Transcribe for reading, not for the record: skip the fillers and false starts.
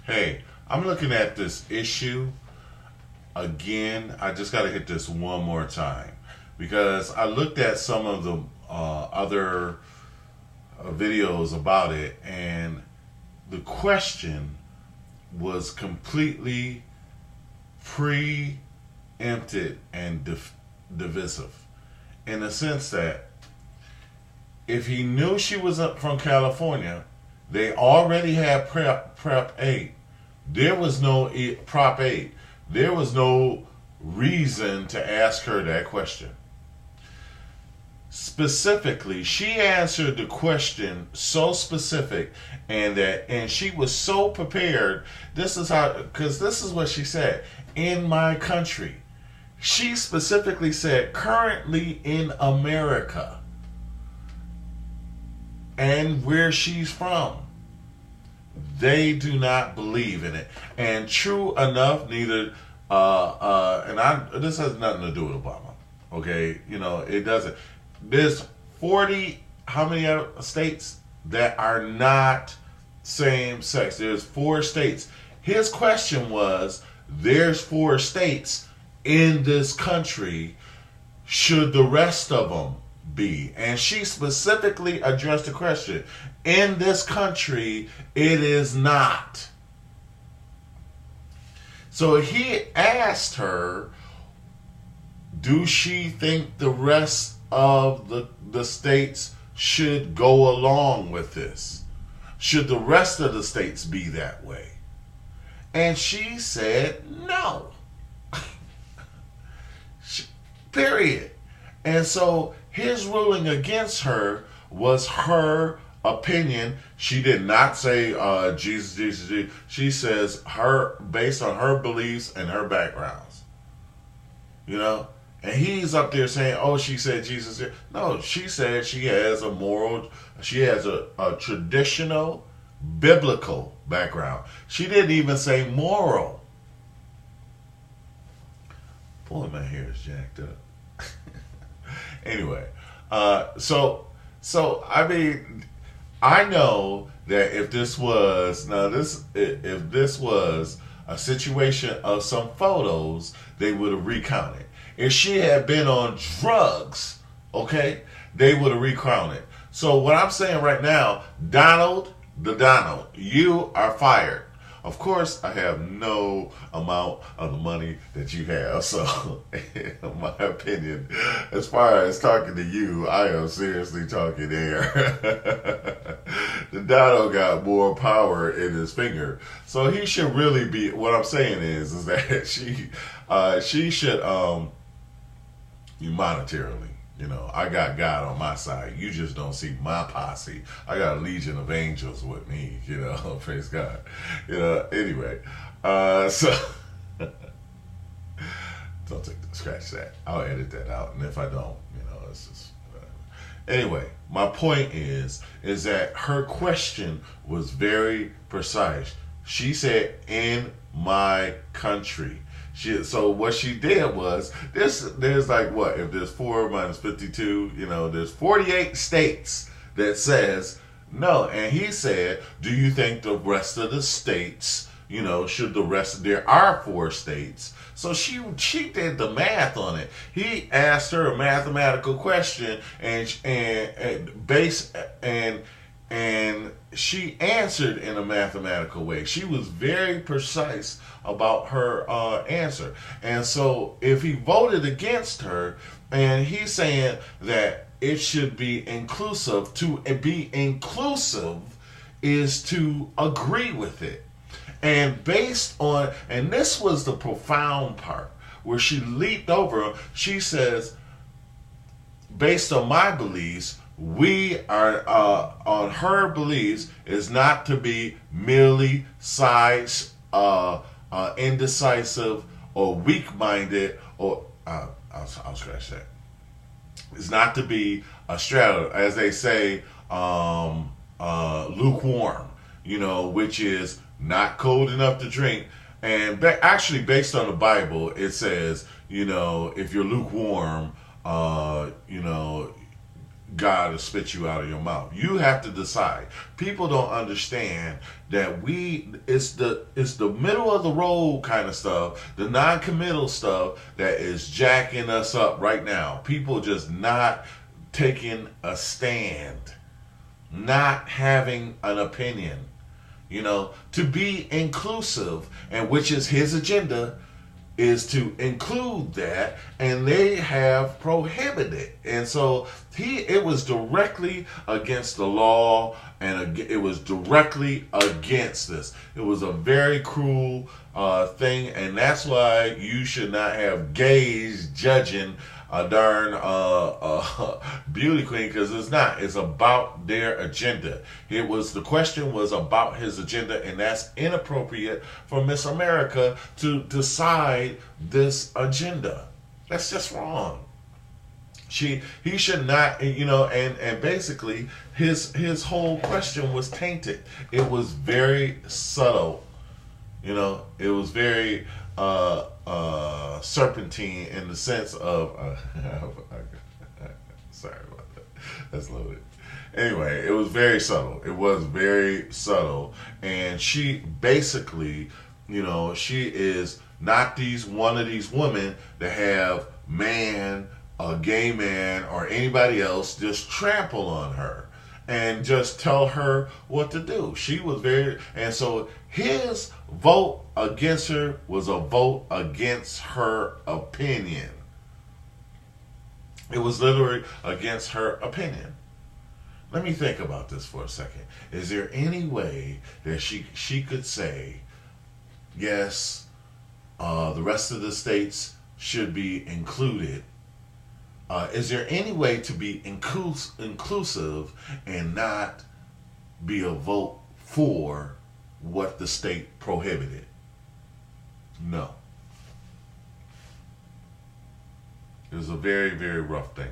Hey, I'm looking at this issue again. I just got to hit this one more time because I looked at some of the other videos about it, and the question was completely preempted and divisive in the sense that if he knew she was up from California, they already had Prep 8. There was no Prop 8. There was no reason to ask her that question. Specifically, she answered the question so specific and she was so prepared. This is how, because this is what she said. In my country. She specifically said currently in America and where she's from. They do not believe in it. And true enough, neither this has nothing to do with Obama. Okay? It doesn't. There's 40 how many other states that are not same sex? There's 4 states. His question was, there's 4 states in this country, should the rest of them be? And she specifically addressed the question. In this country, it is not. So he asked her, do she think the rest of the states should go along with this? Should the rest of the states be that way? And she said no. Period. And so his ruling against her was her opinion. She did not say Jesus, Jesus, Jesus. She says her based on her beliefs and her backgrounds. And he's up there saying, oh, she said Jesus. No, she said she has a traditional biblical background. She didn't even say moral. Boy, my hair is jacked up. Anyway, so I mean, I know that if this was a situation of some photos, they would have recounted. If she had been on drugs, okay, they would have recounted. So what I'm saying right now, Donald, you are fired. Of course, I have no amount of the money that you have. So, in my opinion, as far as talking to you, I am seriously talking air. The Donald got more power in his finger. So he should really be, what I'm saying is that she should be monetarily. I got God on my side. You just don't see my posse. I got a legion of angels with me. Praise God. Anyway, so don't scratch that. I'll edit that out, and if I don't, it's just whatever. Anyway, my point is that her question was very precise. She said, "In my country." So what she did was, there's like what? If there's 4 minus 52, there's 48 states that says no. And he said, do you think the rest of the states, should the rest, there are 4 states. So she did the math on it. He asked her a mathematical question and she answered in a mathematical way. She was very precise about her answer. And so if he voted against her, and he's saying that it should be inclusive, to be inclusive is to agree with it. And based on, and this was the profound part, where she leaped over, she says, based on my beliefs, we are on her beliefs is not to be merely size indecisive or weak-minded, or I'll scratch that. It's not to be a straddle, as they say, lukewarm, which is not cold enough to drink. And actually, based on the Bible, it says, if you're lukewarm, God will spit you out of your mouth. You have to decide. People don't understand that it's the middle of the road kind of stuff, the non-committal stuff that is jacking us up right now. People just not taking a stand, not having an opinion. To be inclusive, and which is his agenda, is to include that, and they have prohibited it. And so it was directly against the law, and it was directly against this. It was a very cruel thing, and that's why you should not have gays judging a darn beauty queen, because it's not. It's about their agenda. The question was about his agenda, and that's inappropriate for Miss America to decide this agenda. That's just wrong. He should not, and basically his whole question was tainted. It was very subtle. It was very serpentine in the sense of sorry about that. That's loaded. Anyway, it was very subtle. It was very subtle, and she basically, she is not one of these women that have a gay man, or anybody else just trample on her and just tell her what to do. She was and so his vote against her was a vote against her opinion. It was literally against her opinion. Let me think about this for a second. Is there any way that she could say, yes, the rest of the states should be included? Is there any way to be inclusive and not be a vote for what the state prohibited? No. It was a very, very rough thing.